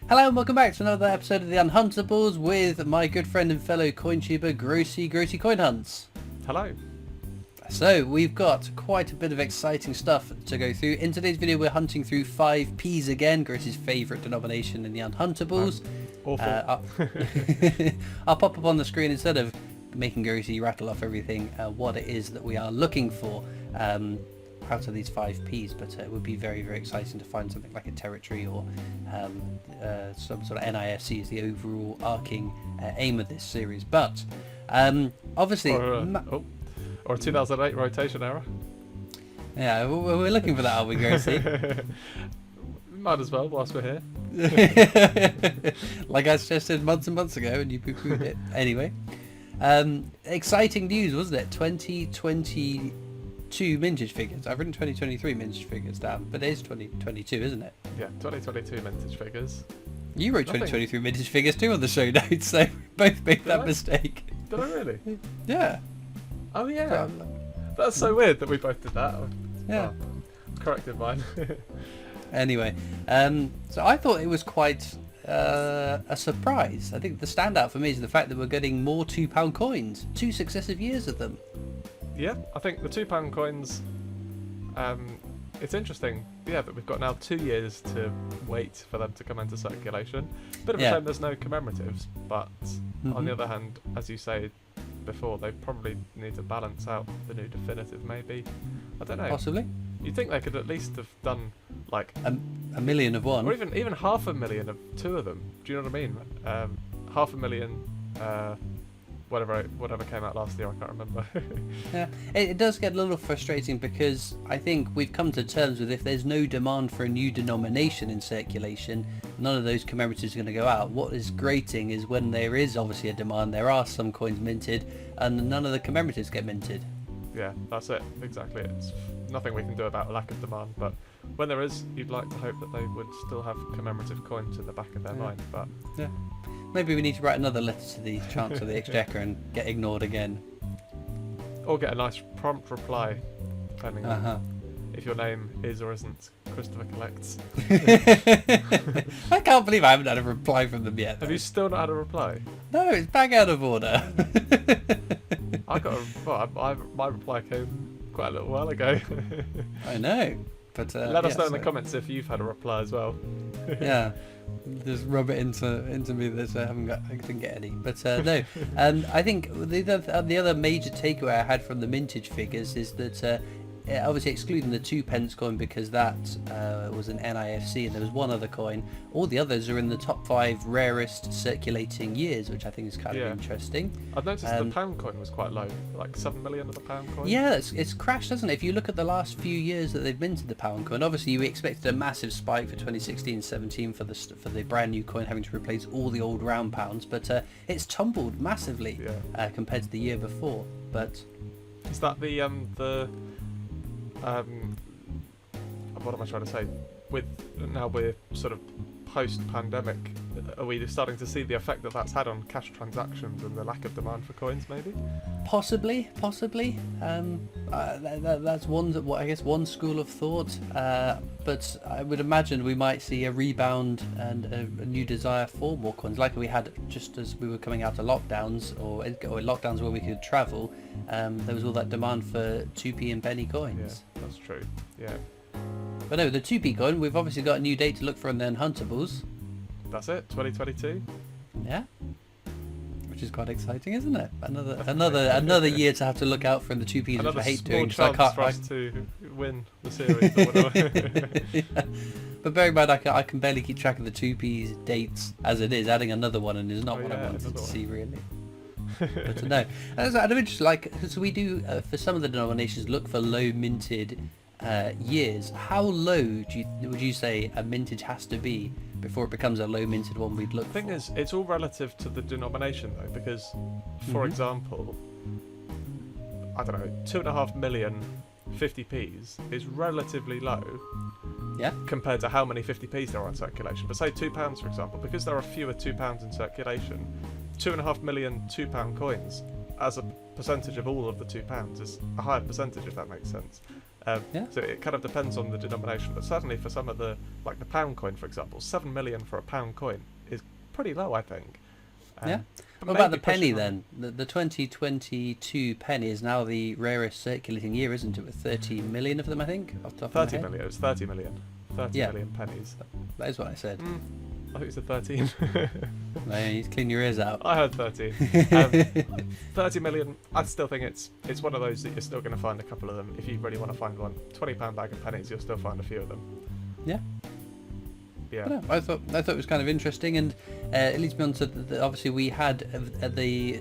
Hello and welcome back to another episode of the Unhuntables with my good friend and fellow coin tuber Grosey Coin Hunts. Hello. So we've got quite a bit of exciting stuff to go through. In today's video we're hunting through 5Ps again, Grosey's favourite denomination in the Unhuntables. Awful. I'll pop up on the screen instead of making Grosey rattle off everything what it is that we are looking for out of these 5Ps, but it would be very, very exciting to find something like a territory or some sort of NIFC is the overall arcing aim of this series. But obviously... Or a 2008 rotation error. Yeah, we're looking for that, are we, Grosey? Might as well whilst we're here. Like I suggested months and months ago and you poo-pooed it. Anyway, exciting news, wasn't it? 2022 mintage figures. I've written 2023 mintage figures down, but it is 2022, isn't it? Yeah, 2022 mintage figures. You wrote 2023 mintage figures too on the show notes, so we both made that mistake. Did I really? Yeah. Oh yeah. That's so weird that we both did that. Yeah. Corrected mine. Anyway, so I thought it was quite a surprise. I think the standout for me is the fact that we're getting more £2 coins, 2 successive years of them. Yeah, I think the £2 coins, it's interesting, yeah, that we've got now 2 years to wait for them to come into circulation. Bit of a shame there's no commemoratives, but on the other hand, as you say before, they probably need to balance out the new definitive, maybe. I don't know. Possibly. You'd think they could at least have done like a million of one, or even 500,000 of 2 of them. Do you know what I mean? 500,000, whatever came out last year, I can't remember. Yeah, it does get a little frustrating because I think we've come to terms with if there's no demand for a new denomination in circulation, none of those commemoratives are going to go out. What is grating is when there is obviously a demand, there are some coins minted, and none of the commemoratives get minted. Yeah, that's it. Exactly. It's nothing we can do about a lack of demand, but when there is, you'd like to hope that they would still have commemorative coins in the back of their mind. But yeah, maybe we need to write another letter to the Chancellor of the Exchequer and get ignored again. Or get a nice prompt reply, depending on if your name is or isn't Christopher Collects. I can't believe I haven't had a reply from them yet. Have you still not had a reply? No, it's bang out of order. I got my reply came quite a little while ago. I know, but let us know in the comments if you've had a reply as well. Yeah, just rub it into me that I didn't get any. But no, I think the other major takeaway I had from the mintage figures is that obviously excluding the 2 pence coin because that was an NIFC and there was one other coin, all the others are in the top 5 rarest circulating years, which I think is kind of interesting. I've noticed the pound coin was quite low, like 7 million of the pound coin. Yeah, it's crashed, hasn't it? If you look at the last few years that they've minted the pound coin, obviously you expected a massive spike for 2016-17 for the brand new coin having to replace all the old round pounds, but it's tumbled massively compared to the year before. But is that what am I trying to say? Now we're sort of post-pandemic, are we starting to see the effect that that's had on cash transactions and the lack of demand for coins, maybe? Possibly. That's one school of thought. But I would imagine we might see a rebound and a new desire for more coins, like we had just as we were coming out of lockdowns or lockdowns where we could travel. There was all that demand for 2p and penny coins. Yeah, that's true. Yeah. But no, the 2p coin, we've obviously got a new date to look for in the Unhuntables. That's it, 2022. Yeah. Which is quite exciting, isn't it? Another year to have to look out for in the 2Ps, which I hate doing. Another small chance for us to win the series or whatever. Yeah. But bear in mind, I can barely keep track of the 2Ps dates as it is. Adding another one and is not what I wanted to see, really. But no, I'm interested. So we do for some of the denominations look for low minted years. How low would you say a mintage has to be before it becomes a low minted one we'd look for? The thing is, it's all relative to the denomination though, because for example, I don't know, 2.5 million 50p's is relatively low compared to how many 50p's there are in circulation. But say £2 for example, because there are fewer £2 in circulation, 2.5 million £2 coins as a percentage of all of the £2 is a higher percentage, if that makes sense. So it kind of depends on the denomination, but certainly for some of the like the pound coin, for example. 7 million for a pound coin is pretty low, I think. Yeah. But What about the maybe penny pushing on- then? The 2022 penny is now the rarest circulating year, isn't it? With 30 million of them, I think. Off the top of my 30 head. million. It was 30 million. 30 Yeah. million pennies. That is what I said. I think it said 13. No, you clean your ears out. I heard 13. 30 million. I still think it's one of those that you're still going to find a couple of them if you really want to find one. £20 bag of pennies, you'll still find a few of them. Yeah. Yeah. No, I thought it was kind of interesting, and it leads me on to obviously we had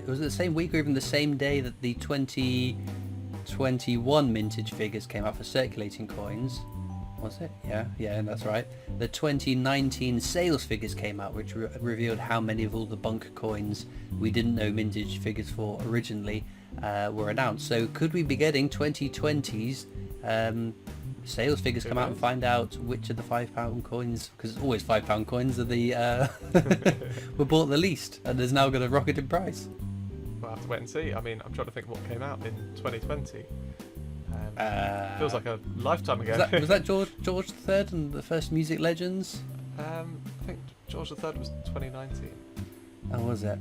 was it the same week or even the same day that the 2021 mintage figures came out for circulating coins. Was it? Yeah, that's right. The 2019 sales figures came out, which revealed how many of all the bunk coins we didn't know mintage figures for originally were announced. So could we be getting 2020's sales figures come out and find out which of the £5 coins, because it's always £5 coins, are the were bought the least, and there's now got a rocket in price. We'll have to wait and see. I mean, I'm trying to think what came out in 2020. Feels like a lifetime ago. Was that George III and the first Music Legends? I think George III was 2019. Oh, was it?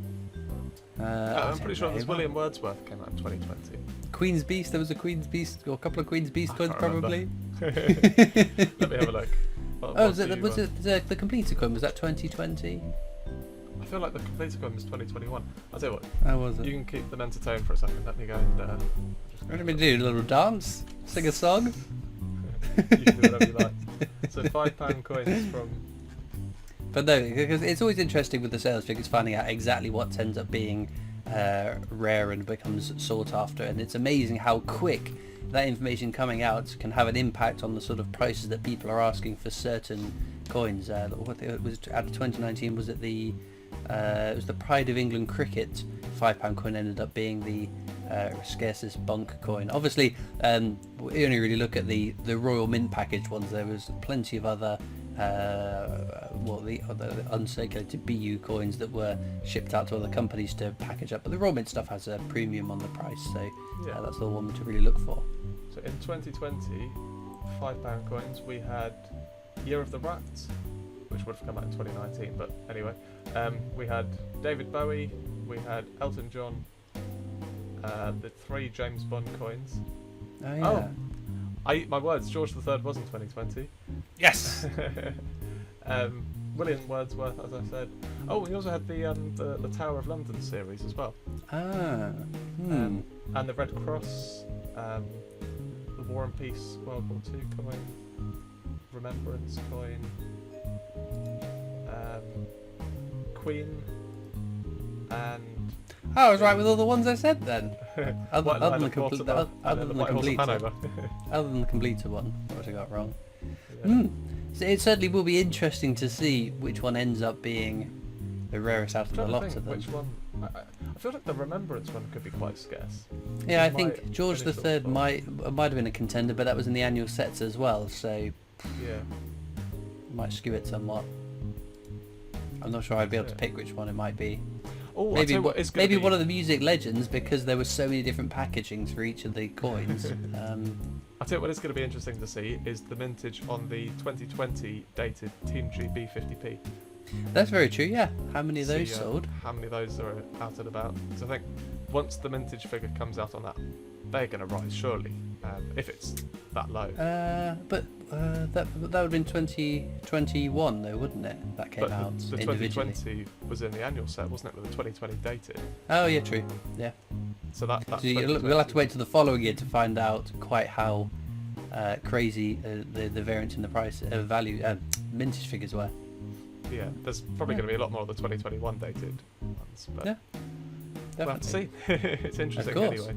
I'm pretty sure there's William Wordsworth came out in 2020. Queen's Beast, there was a Queen's Beast, or a couple of Queen's Beast coins can't remember. probably. Let me have a look. Was it the completed coin? Was that 2020? I feel like the completed coin was 2021. I'll tell you what. How was it? You can keep them entertained for a second. Let me go and. What do we do? A little dance? Sing a song? You can do whatever you like. So £5 coins from. But no, because it's always interesting with the sales figures, finding out exactly what ends up being rare and becomes sought after, and it's amazing how quick that information coming out can have an impact on the sort of prices that people are asking for certain coins. What was out of 2019? Was it the it was the Pride of England cricket £5 coin ended up being the scarcest bunk coin. Obviously, we only really look at the Royal Mint package ones. There was plenty of other the other uncirculated BU coins that were shipped out to other companies to package up, but the Royal Mint stuff has a premium on the price, so that's the one to really look for. So in 2020, £5 coins, we had Year of the Rat, which would have come out in 2019, but anyway, we had David Bowie, we had Elton John, the 3 James Bond coins. Oh yeah. I eat my words, George III was in 2020. Yes. William Wordsworth, as I said. Oh, we also had the Tower of London series as well. And the Red Cross, the War and Peace World War II coin, Remembrance coin, Queen, and... I was right with all the ones I said then. Other than the Mortimer, completer. Other than the completer one, what I got wrong. Yeah. So it certainly will be interesting to see which one ends up being the rarest out of the lot of them. Which one? I feel like the Remembrance one could be quite scarce. Yeah, I think George III might have been a contender, but that was in the annual sets as well, so yeah, might skew it somewhat. I'm not sure I'd be able to pick which one it might be. Oh, maybe one of the Music Legends, because there were so many different packagings for each of the coins. I'll tell you what is going to be interesting to see is the mintage on the 2020 dated Team GB 50p. That's very true, yeah. How many of those sold? How many of those are out and about? Because I think once the mintage figure comes out on that, they're going to rise, surely, if it's that low. But that would have been 2021 though, wouldn't it? That came out the individually. 2020 was in the annual set, wasn't it, with the 2020 dated? Oh yeah, true. Yeah. So that's So we'll have to wait till the following year to find out quite how crazy the variance in the price value mintage figures were. Yeah, there's probably going to be a lot more of the 2021 dated ones, but yeah, we'll have to see. It's interesting anyway.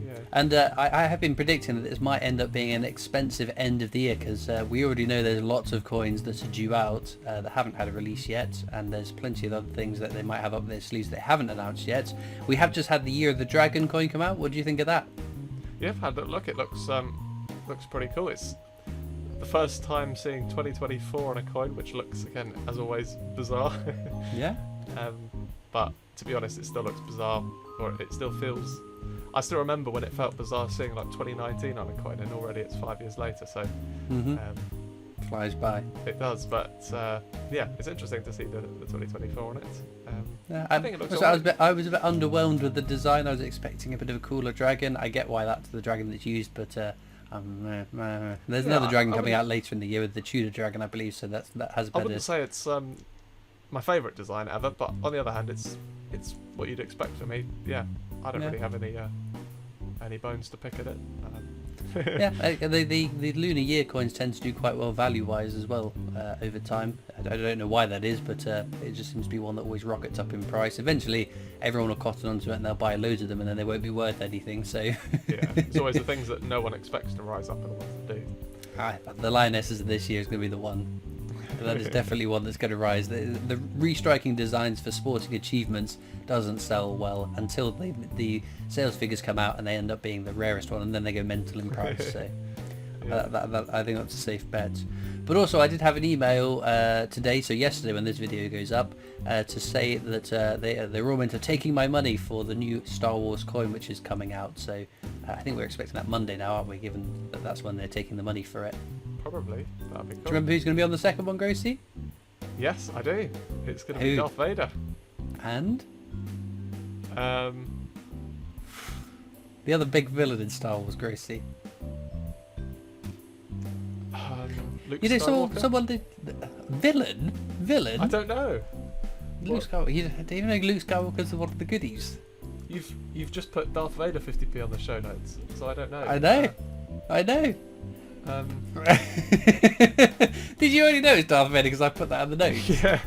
Yeah. And I have been predicting that this might end up being an expensive end of the year, because we already know there's lots of coins that are due out that haven't had a release yet, and there's plenty of other things that they might have up their sleeves they haven't announced yet. We have just had the Year of the Dragon coin come out. What do you think of that? Yeah, I've had a look. It looks pretty cool. It's the first time seeing 2024 on a coin, which looks, again, as always, bizarre. Yeah. But to be honest, it still looks bizarre, or it still feels... I still remember when it felt bizarre seeing like 2019 on a coin, and already it's 5 years later, so flies by. It does, but yeah, it's interesting to see the 2024 on it. Yeah, I think it looks so I was a bit underwhelmed with the design. I was expecting a bit of a cooler dragon. I get why that's the dragon that's used, but there's another dragon coming out later in the year with the Tudor dragon, I believe. So that has better. I wouldn't say it's my favourite design ever, but on the other hand, it's what you'd expect from me. Yeah, I don't really have any bones to pick at it. Yeah, the lunar year coins tend to do quite well value-wise as well over time. I don't know why that is, but it just seems to be one that always rockets up in price. Eventually, everyone will cotton onto it and they'll buy loads of them, and then they won't be worth anything. So yeah, it's always the things that no one expects to rise up and the ones that do. The lionesses of this year is going to be the one. That is definitely one that's going to rise. The restriking designs for sporting achievements doesn't sell well until the sales figures come out and they end up being the rarest one, and then they go mental in price. So I think that's a safe bet. But also, I did have an email today, so yesterday when this video goes up, to say that they're all into taking my money for the new Star Wars coin which is coming out. So I think we're expecting that Monday now, aren't we, given that that's when they're taking the money for it. Probably. That'd be cool. Do you remember who's going to be on the second one, Grosey? Yes, I do. It's going to be Darth Vader. And? The other big villain in Star Wars, Grosey. Luke You know, Skywalker? someone did... Villain? I don't know. Luke Skywalker. You don't even know Luke Skywalker's one of the goodies. You've just put Darth Vader 50p on the show notes, so I don't know. I know. Did you already know it's Darth Vader because I put that on the notes? Yeah.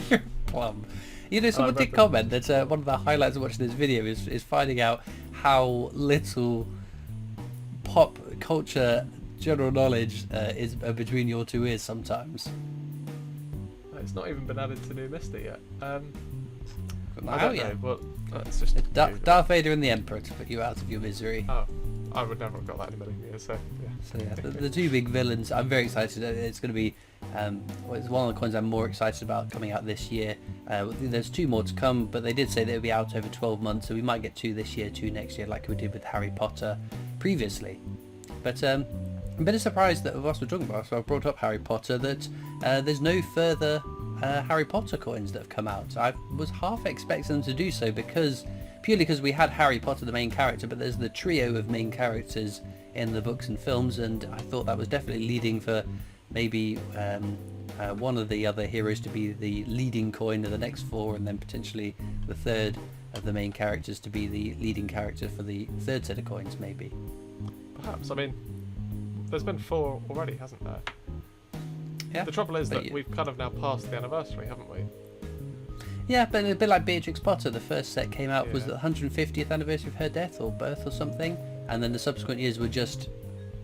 You're plum. You know, someone did comment that one of the highlights of watching this video is finding out how little pop culture general knowledge is between your two ears sometimes. It's not even been added to New Mister yet. I How don't yet? know, but it's just Darth Vader and the Emperor to put you out of your misery. Oh, I would never have got that in a million years. So yeah. So yeah, the two big villains. I'm very excited. It's going to be it's one of the coins I'm more excited about coming out this year. There's two more to come, but they did say they'll be out over 12 months, so we might get two this year, two next year, like we did with Harry Potter previously. But I'm a bit surprised that whilst we're talking about, so I brought up Harry Potter, that there's no further Harry Potter coins that have come out. I was half expecting them to do so purely because we had Harry Potter, the main character, but there's the trio of main characters in the books and films, and I thought that was definitely leading for maybe one of the other heroes to be the leading coin of the next four, and then potentially the third of the main characters to be the leading character for the third set of coins, maybe. Perhaps. I mean, there's been 4 already, hasn't there? Yeah. The trouble is that we've kind of now passed the anniversary, haven't we? Yeah, but a bit like Beatrix Potter, the first set came out was the 150th anniversary of her death or birth or something, and then the subsequent years were just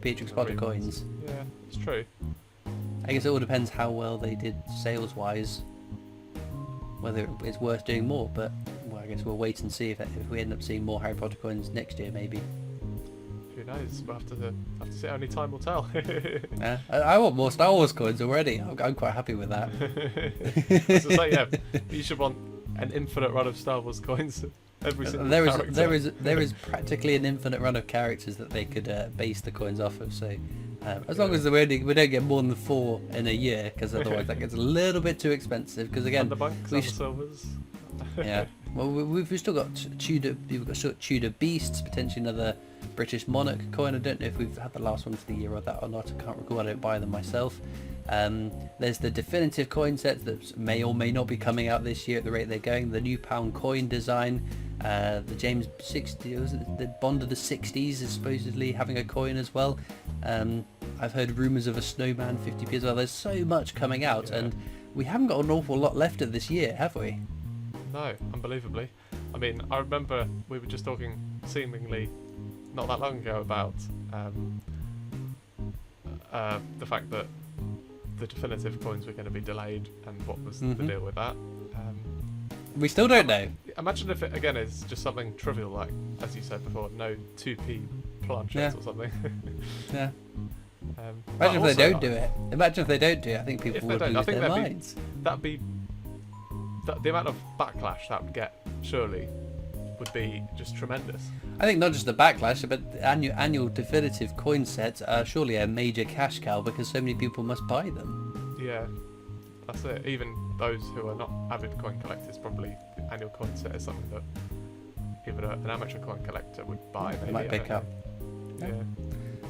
Beatrix Potter coins. Yeah, it's true. I guess it all depends how well they did sales-wise, whether it's worth doing more, but well, I guess we'll wait and see if we end up seeing more Harry Potter coins next year, maybe. Who knows? We'll have to see. Only time will tell. I want more Star Wars coins already. I'm quite happy with that. So yeah, you should want an infinite run of Star Wars coins. Every single character. There is practically an infinite run of characters that they could base the coins off of. So as long as we don't get more than 4 in a year, because otherwise that gets a little bit too expensive. Because again, Underbanks, Silvers. Yeah. Well, we've still got Tudor. We've got Tudor Beasts, potentially another British Monarch coin. I don't know if we've had the last one for the year or that or not. I can't recall. I don't buy them myself. There's the definitive coin sets that may or may not be coming out this year at the rate they're going. The new pound coin design. The James 60, was it the Bond of the 60s is supposedly having a coin as well. I've heard rumours of a snowman 50p as well. There's so much coming out, and we haven't got an awful lot left of this year, have we? No, unbelievably. I mean, I remember we were just talking seemingly not that long ago about the fact that the definitive coins were going to be delayed and what was the deal with that. We still don't know. Imagine if it, again, is just something trivial like, as you said before, no 2p planchets or something. Yeah. Imagine if they don't do it. Imagine if they don't do it. I think people would lose their minds. That'd be the amount of backlash that would get, surely, would be just tremendous. I think not just the backlash, but the annual definitive coin sets are surely a major cash cow because so many people must buy them. Yeah, that's it. Even those who are not avid coin collectors, probably the annual coin set is something that even an amateur coin collector would buy. Maybe, Might pick up. Yeah.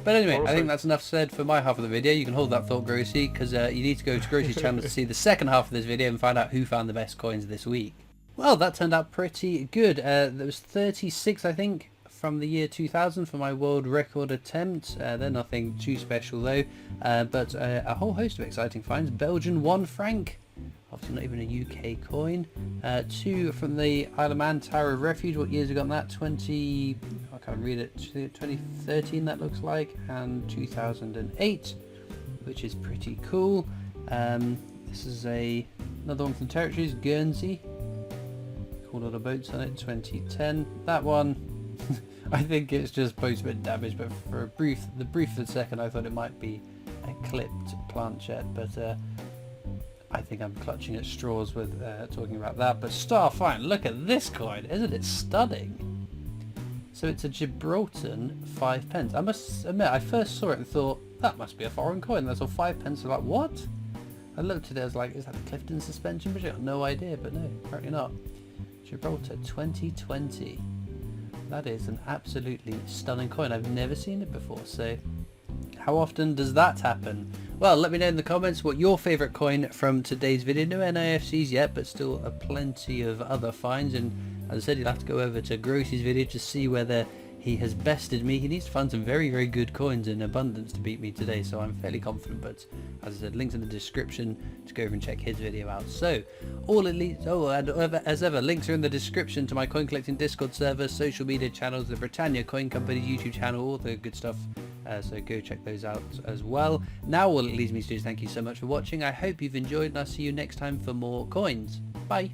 But anyway, Also, I think that's enough said for my half of the video. You can hold that thought, Grosey, because you need to go to Grosey's channel to see the second half of this video and find out who found the best coins this week. Well, that turned out pretty good. There was 36, I think, from the year 2000 for my world record attempt. They're nothing too special though, but a whole host of exciting finds. Belgian 1 franc, obviously not even a UK coin. 2 from the Isle of Man Tower of Refuge. What years we got that? I can't read it. 2013 that looks like, and 2008, which is pretty cool. This is another one from Territories, Guernsey. Cool lot of boats on it. 2010. That one, I think it's just post-bit damage, but for the brief second, I thought it might be a clipped planchette, but I think I'm clutching at straws with talking about that. But fine, look at this coin, isn't it stunning? So it's a Gibraltar 5 pence. I must admit, I first saw it and thought, that must be a foreign coin. And I saw 5 pence, I'm like, what? I looked at it, I was like, is that a Clifton suspension bridge? I got no idea, but no, apparently not. Gibraltar 2020. That is an absolutely stunning coin. I've never seen it before, so how often does that happen? Well, let me know in the comments what your favourite coin from today's video. No NIFCs yet, but still plenty of other finds, and as I said, you'll have to go over to Grosey's video to see whether he has bested me. He needs to find some very, very good coins in abundance to beat me today, so I'm fairly confident, but as I said, links in the description to go over and check his video out. So, as ever, links are in the description to my coin collecting Discord server, social media channels, the Britannia Coin Company YouTube channel, all the good stuff, so go check those out as well. Now all it leaves me to do is thank you so much for watching. I hope you've enjoyed, and I'll see you next time for more coins. Bye!